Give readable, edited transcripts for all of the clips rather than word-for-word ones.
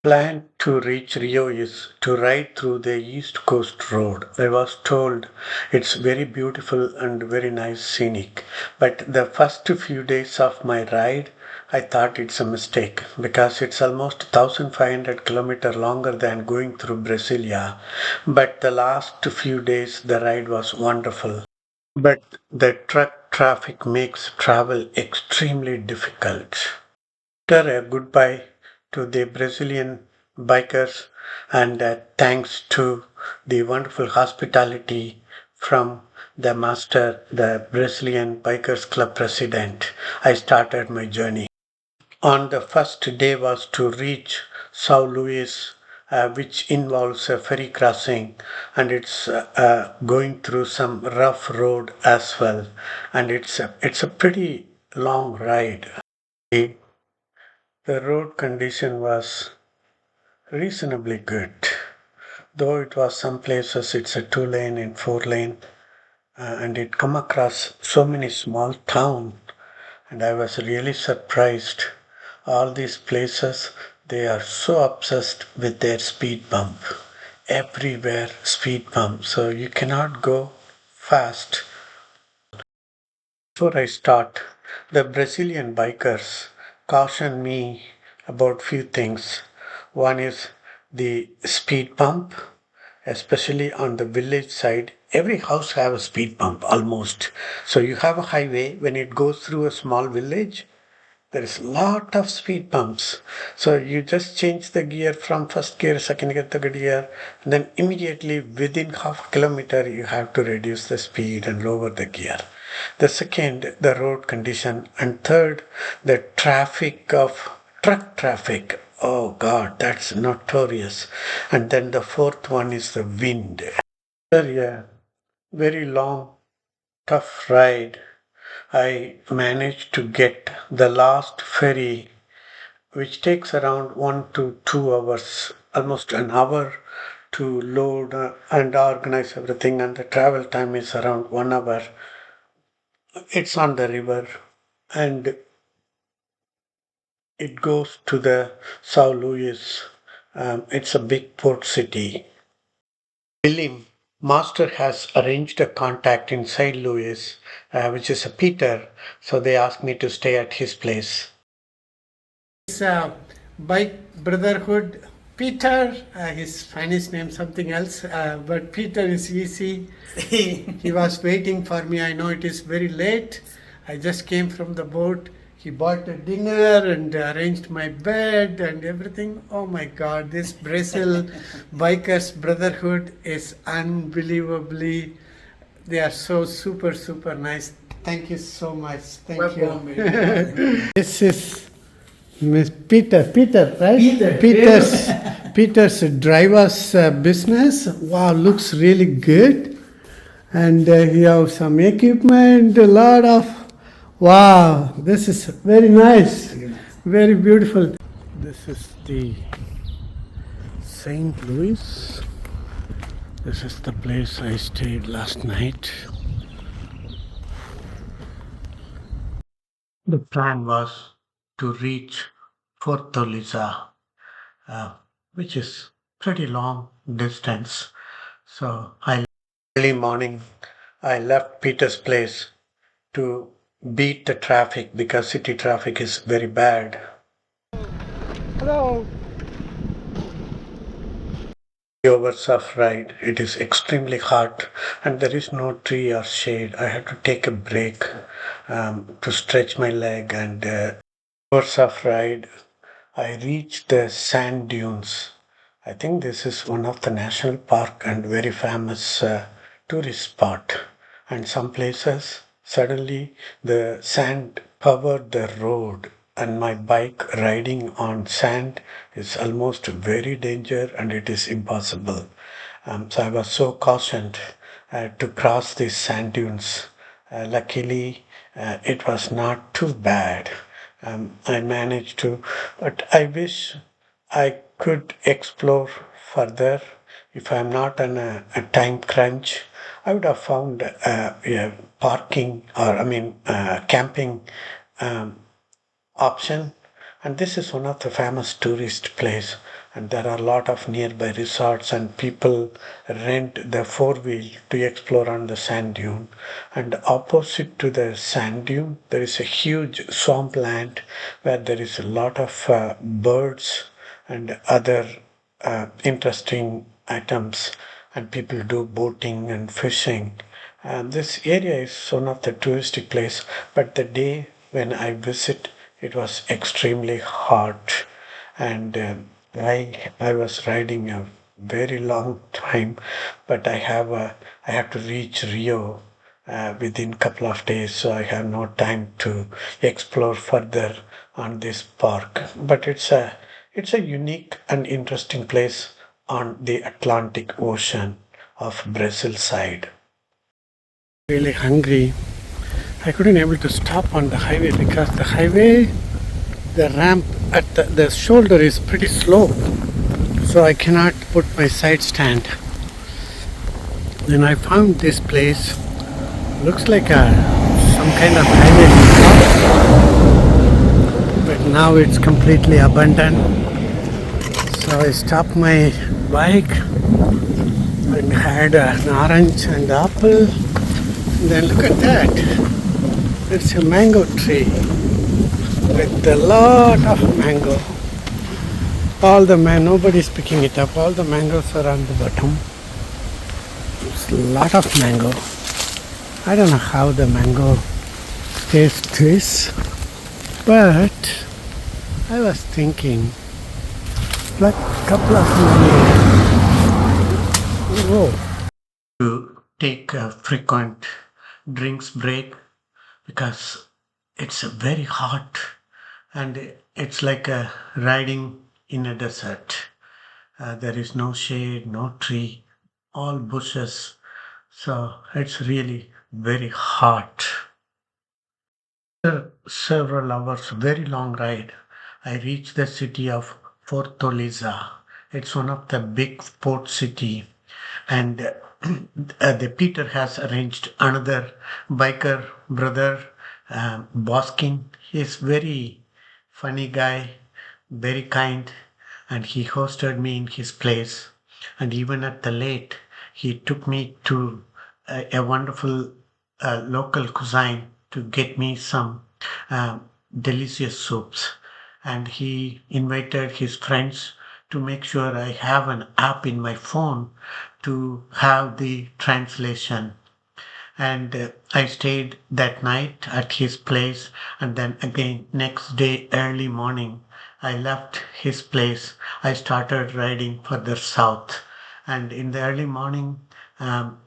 Plan to reach Rio is to ride through the East Coast Road. I was told it's very beautiful and very nice scenic. But the first few days of my ride, I thought it's a mistake because it's almost 1500 kilometers longer than going through Brasilia. But the last few days, the ride was wonderful. But the truck traffic makes travel extremely difficult. After a goodbye to the Brazilian bikers and thanks to the wonderful hospitality from the master, the Brazilian Bikers Club president, I started my journey. On the first day was to reach Sao Luis, which involves a ferry crossing, and it's going through some rough road as well, and it's a pretty long ride. The the road condition was reasonably good, though it was some places it's a 2 lane and 4 lane, and it come across so many small towns, and I was really surprised. All these places they are so obsessed with their speed bump. Everywhere speed bump, so you cannot go fast. Before I start, the Brazilian bikers caution me about few things. One is the speed bump, especially on the village side. Every house have a speed bump almost. So you have a highway when it goes through a small village. There is lot of speed bumps. So you just change the gear from first gear, second gear, third gear, and then immediately within half a kilometer you have to reduce the speed and lower the gear. The second, the road condition, and third, the traffic of truck traffic. Oh God, that's notorious. And then the fourth one is the wind. Yeah, very long, tough ride. I managed to get the last ferry, which takes around 1 to 2 hours, almost an hour to load and organize everything, and the travel time is around 1 hour. It's on the river and it goes to the Sao Luis. It's a big port city. William Master has arranged a contact in St. Louis, which is a Peter, so they asked me to stay at his place. His bike brotherhood, Peter, his Spanish name something else, but Peter is easy. He was waiting for me. I know it is very late. I just came from the boat. He bought a dinner and arranged my bed and everything. Oh my God, this Brazil bikers brotherhood is unbelievably. They are so super nice. Thank you so much. Thank you. This is Miss Peter, right? Peter's driver's business. Wow, looks really good. And he has some equipment, a lot of. Wow, this is very nice, very beautiful. This is the St. Louis. This is the place I stayed last night. The plan was to reach Fortaleza, which is pretty long distance. So early morning I left Peter's place to beat the traffic because city traffic is very bad. Hello. 3 hours of ride. It is extremely hot and there is no tree or shade. I had to take a break to stretch my leg and 2 hours of ride. I reached the sand dunes. I think this is one of the national park and very famous tourist spot. And some places suddenly the sand covered the road and my bike riding on sand is almost very danger and it is impossible. So I was so cautioned to cross these sand dunes. Luckily, it was not too bad. I managed to, but I wish I could explore further. If I'm not on a time crunch, I would have found a parking or camping um, option. And this is one of the famous tourist place. and there are a lot of nearby resorts, and people rent the four wheel to explore on the sand dune. And opposite to the sand dune, there is a huge swampland where there is a lot of birds and other interesting items, and people do boating and fishing. And this area is one of the touristic place, but the day when I visit, it was extremely hot, and I was riding a very long time, but I have to reach Rio within couple of days, so I have no time to explore further on this park. But it's a unique and interesting place on the Atlantic Ocean of Brazil side. Really hungry. I couldn't able to stop on the highway because the highway, the ramp at the shoulder is pretty slow. So I cannot put my side stand. Then I found this place. Looks like some kind of highway, but now it's completely abandoned. So I stopped my bike and had an orange and apple. And then look at that. It's a mango tree with a lot of mango. All the nobody's picking it up. All the mangoes are on the bottom. It's a lot of mango. I don't know how the mango taste is, but I was thinking, like a couple of money. Whoa. To take a frequent drinks break because it's very hot, and it's like riding in a desert. There is no shade, no tree, all bushes. So it's really very hot. After several hours, very long ride, I reached the city of Fortaleza. It's one of the big port city, and the Peter has arranged another biker brother, Boskin. He's very funny guy, very kind, and he hosted me in his place. And even at the late, he took me to a wonderful local cuisine to get me some delicious soups. And he invited his friends to make sure I have an app in my phone to have the translation. And I stayed that night at his place, and then again next day early morning I left his place. I started riding further south, and in the early morning um,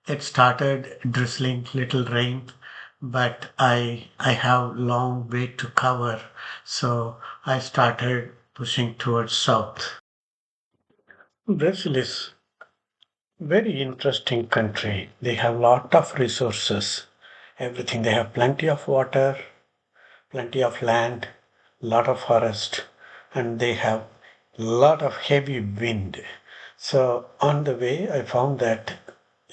it started drizzling little rain, but I have long way to cover, so I started pushing towards south. Brazil is very interesting country. They have lot of resources. Everything. They have plenty of water, plenty of land, lot of forest, and they have lot of heavy wind. So on the way, I found that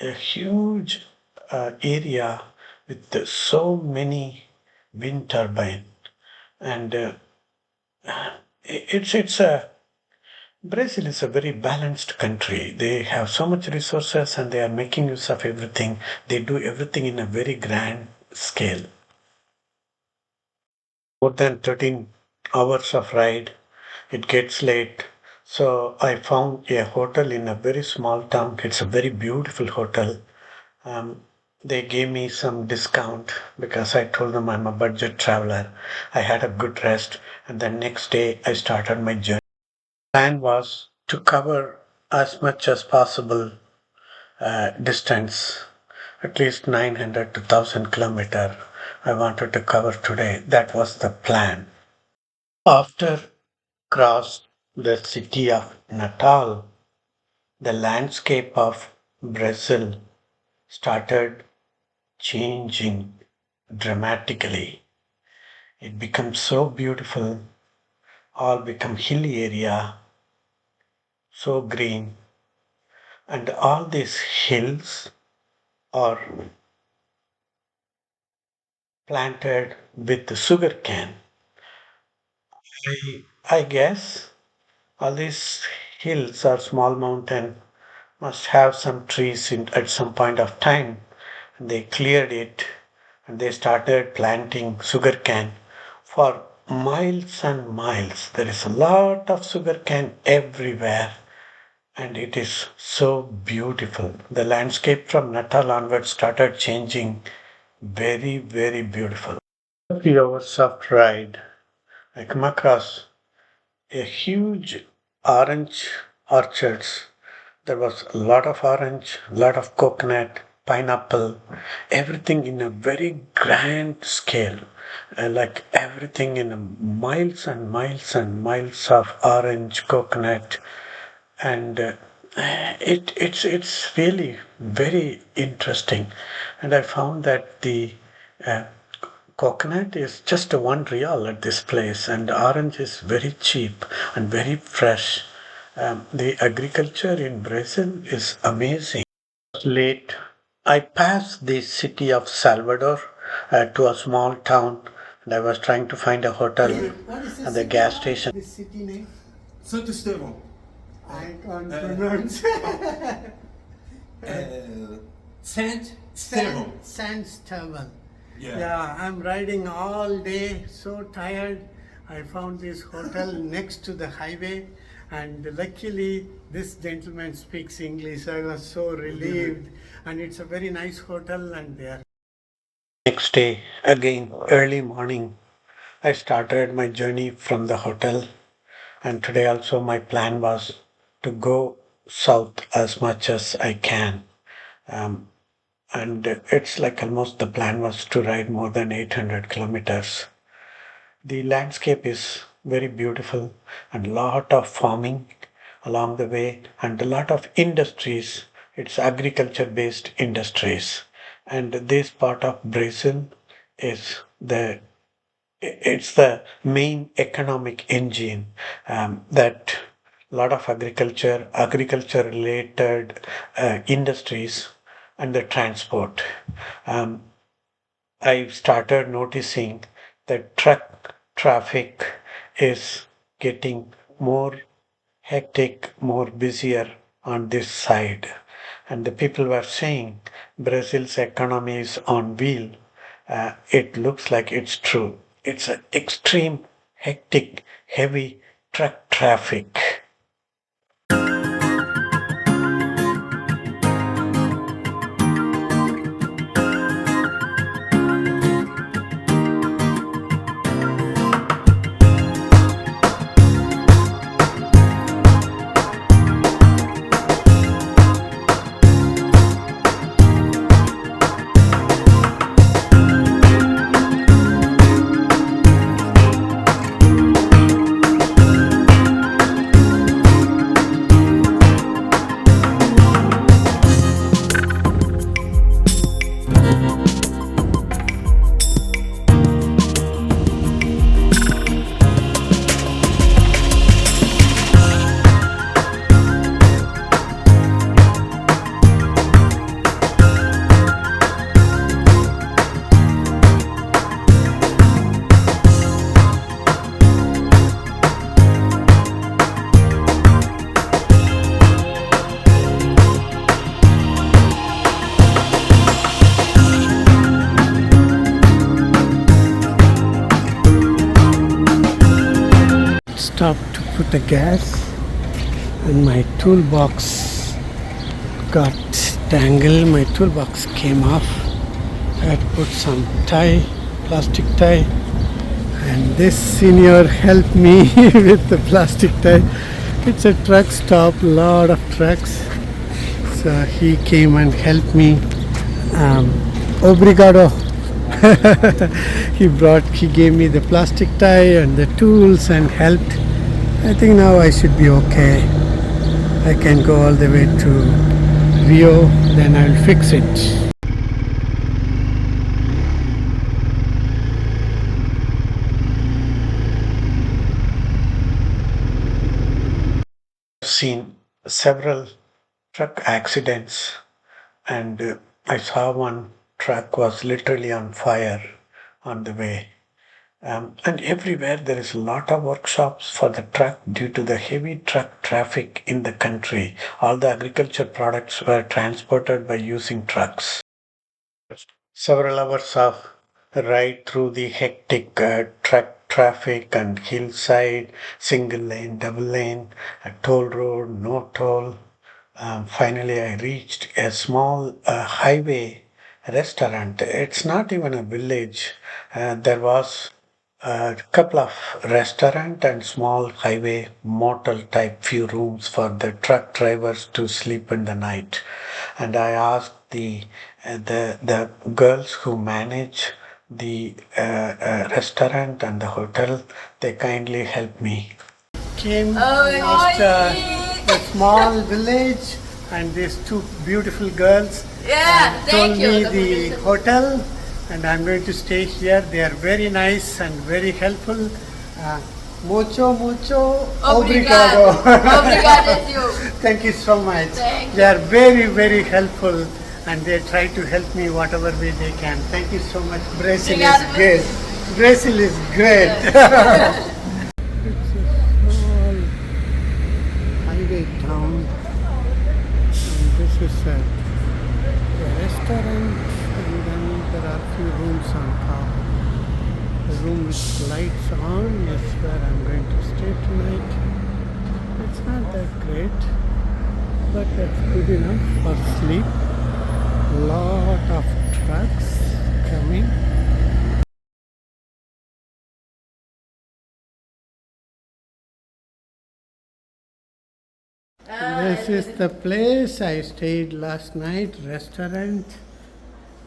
a huge area with so many wind turbine, and it's a Brazil is a very balanced country. They have so much resources and they are making use of everything. They do everything in a very grand scale. More than 13 hours of ride, it gets late. So I found a hotel in a very small town. It's a very beautiful hotel. Um, they gave me some discount because I told them I'm a budget traveler. I had a good rest, and the next day I started my journey. Plan was to cover as much as possible distance, at least 900 to 1000 kilometer. I wanted to cover today. That was the plan. After crossed the city of Natal, the landscape of Brazil started changing dramatically. It became so beautiful, all become hilly area, so green, and all these hills are planted with sugarcane. I guess All these hills or small mountain must have some trees at some point of time. They cleared it and they started planting sugarcane for miles and miles. There is a lot of sugarcane everywhere and it is so beautiful. The landscape from Natal onwards started changing very, very beautiful. A few hours of ride, I come across a huge orange orchards. There was a lot of orange, a lot of coconut, pineapple, everything in a very grand scale. Like everything in miles and miles and miles of orange, coconut, and it's really very interesting. And I found that the uh, coconut is just one real at this place, and orange is very cheap and very fresh. The agriculture in Brazil is amazing. Late, I passed the city of Salvador to a small town, and I was trying to find a hotel What is the and the city gas called? station. The city name? Santo Estevão. I can't pronounce. Saint Estevão. Sandstone. Yeah. Yeah, I'm riding all day, so tired. I found this hotel next to the highway, and luckily this gentleman speaks English. I was so relieved, and it's a very nice hotel, and there. Next day, again early morning, I started my journey from the hotel, and today also my plan was to go south as much as I can. Um, and it's like almost the plan was to ride more than 800 kilometers. The landscape is very beautiful and lot of farming along the way and a lot of industries. It's agriculture based industries. And this part of Brazil is it's the main economic engine that lot of agriculture related industries and the transport. Um, I started noticing that truck traffic is getting more hectic, more busier on this side. And the people were saying Brazil's economy is on wheel. It looks like it's true. It's an extreme, hectic, heavy truck traffic. Stopped to put the gas, and my toolbox got tangled. My toolbox came off. I had to put some tie, plastic tie, and this senior helped me with the plastic tie. It's a truck stop, lot of trucks. So he came and helped me. Obrigado. He gave me the plastic tie and the tools and helped. I think now I should be okay. I can go all the way to Rio, then I'll fix it. I've seen several truck accidents, and I saw one truck was literally on fire on the way. And everywhere there is a lot of workshops for the truck due to the heavy truck traffic in the country. All the agriculture products were transported by using trucks. Several hours of ride through the hectic truck traffic and hillside, single lane, double lane, a toll road, no toll. Finally, I reached a small highway restaurant. It's not even a village. There was a couple of restaurant and small highway motel type few rooms for the truck drivers to sleep in the night. And I asked the girls who manage the restaurant and the hotel. They kindly helped me. Came past a small village, and these two beautiful girls told me the hotel, and I'm going to stay here. They are very nice and very helpful. Mucho obrigado. Obrigado you. Thank you so much. Thank They are very, very helpful, and they try to help me whatever way they can. Thank you so much. Brazil is Obrigado. great. Brazil is great. It's a small highway town, and this is a restaurant, and then there are a few rooms on top. The room with lights on is where I'm going to stay tonight. It's not that great, but that's good enough for sleep. Lot of trucks coming. This is the place I stayed last night, restaurant.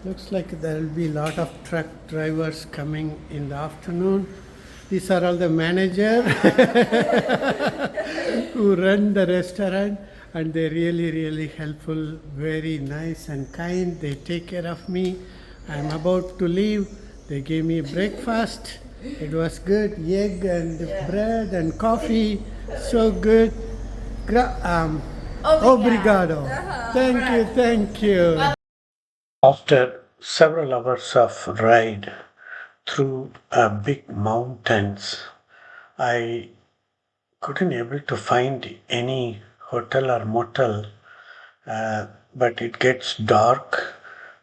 Looks like there will be a lot of truck drivers coming in the afternoon. These are all the manager who run the restaurant, and they're really, really helpful, very nice and kind. They take care of me. I'm about to leave. They gave me breakfast. It was good, egg and bread and coffee. So good. Obrigado. Thank you. After several hours of ride through big mountains, I couldn't able to find any hotel or motel, but it gets dark.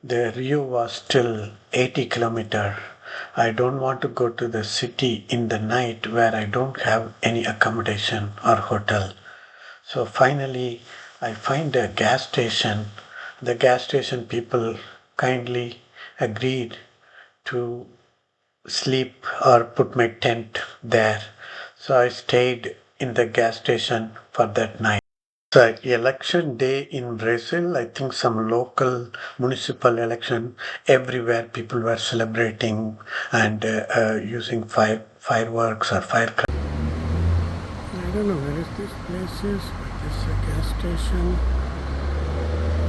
The Rio was still 80 kilometer. I don't want to go to the city in the night where I don't have any accommodation or hotel. So finally, I find a gas station. The gas station people kindly agreed to sleep or put my tent there. So I stayed in the gas station for that night. So election day in Brazil, I think some local municipal election, everywhere people were celebrating and using fireworks or firecrackers. I don't know where is this place is, but it's a gas station,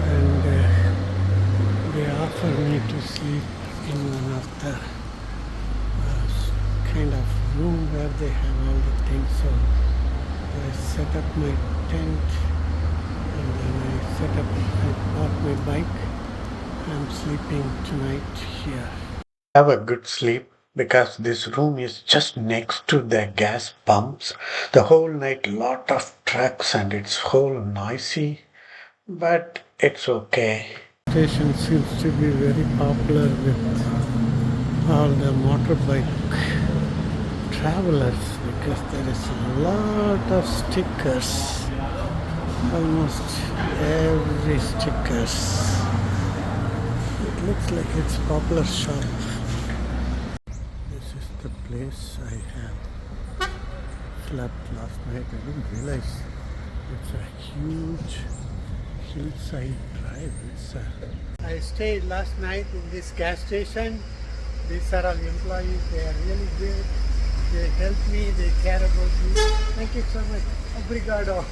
and they offer me to sleep in one of the kind of room where they have all the things. So I set up my tent, and then I bought my bike. I'm sleeping tonight here. Have a good sleep because this room is just next to the gas pumps. The whole night lot of trucks and it's whole noisy, but it's okay. Station seems to be very popular with all the motorbike travelers because there is a lot of stickers, almost every stickers. It looks like it's a popular shop. This is the place I have slept last night. I didn't realize it's a huge hillside drive. I stayed last night in this gas station. These are all employees. They are really good. They help me. They care about me. Thank you so much. Obrigado.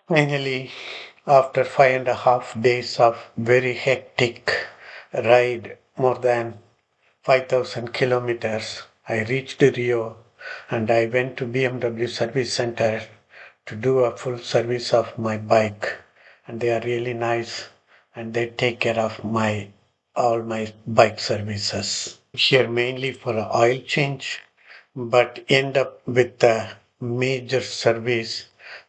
Finally, after 5.5 days of very hectic ride, more than 5,000 kilometers, I reached Rio and I went to BMW service center to do a full service of my bike. And they are really nice and they take care of my all my bike services. Here mainly for a oil change, but end up with a major service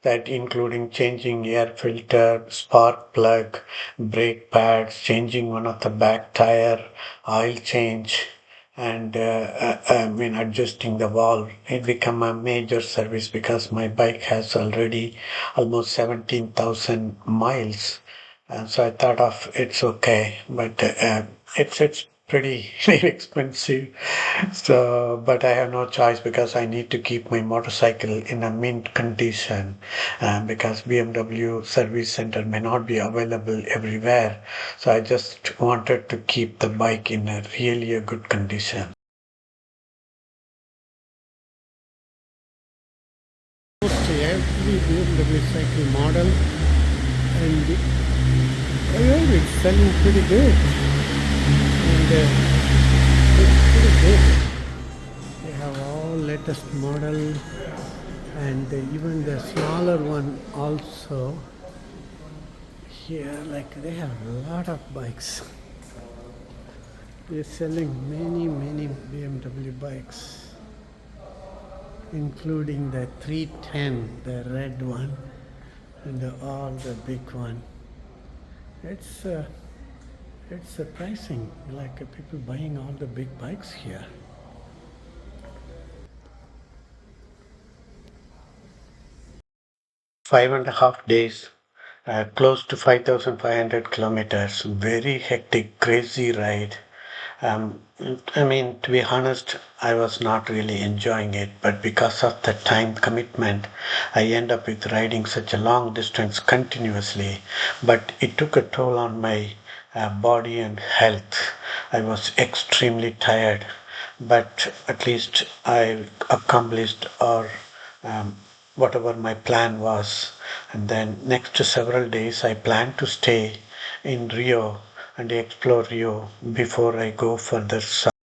that including changing air filter, spark plug, brake pads, changing one of the back tire, oil change, and I mean adjusting the valve. It become a major service because my bike has already almost 17,000 miles, and so I thought of it's okay, but it's pretty expensive. So, but I have no choice because I need to keep my motorcycle in a mint condition, because BMW service center may not be available everywhere. So I just wanted to keep the bike in a really a good condition. Almost every BMW cycle model, and it's selling pretty good. And it's pretty good. They have all latest model, and even the smaller one also. Here, like they have a lot of bikes. They're selling many BMW bikes, including the 310, the red one, and all the big one. It's surprising, like people buying all the big bikes here. 5.5 days, close to 5,500 kilometers. Very hectic, crazy ride. I mean, to be honest, I was not really enjoying it, but because of the time commitment, I end up with riding such a long distance continuously. But it took a toll on my body and health. I was extremely tired, but at least I accomplished or um, whatever my plan was. And then next to several days, I plan to stay in Rio and explore Rio before I go further south.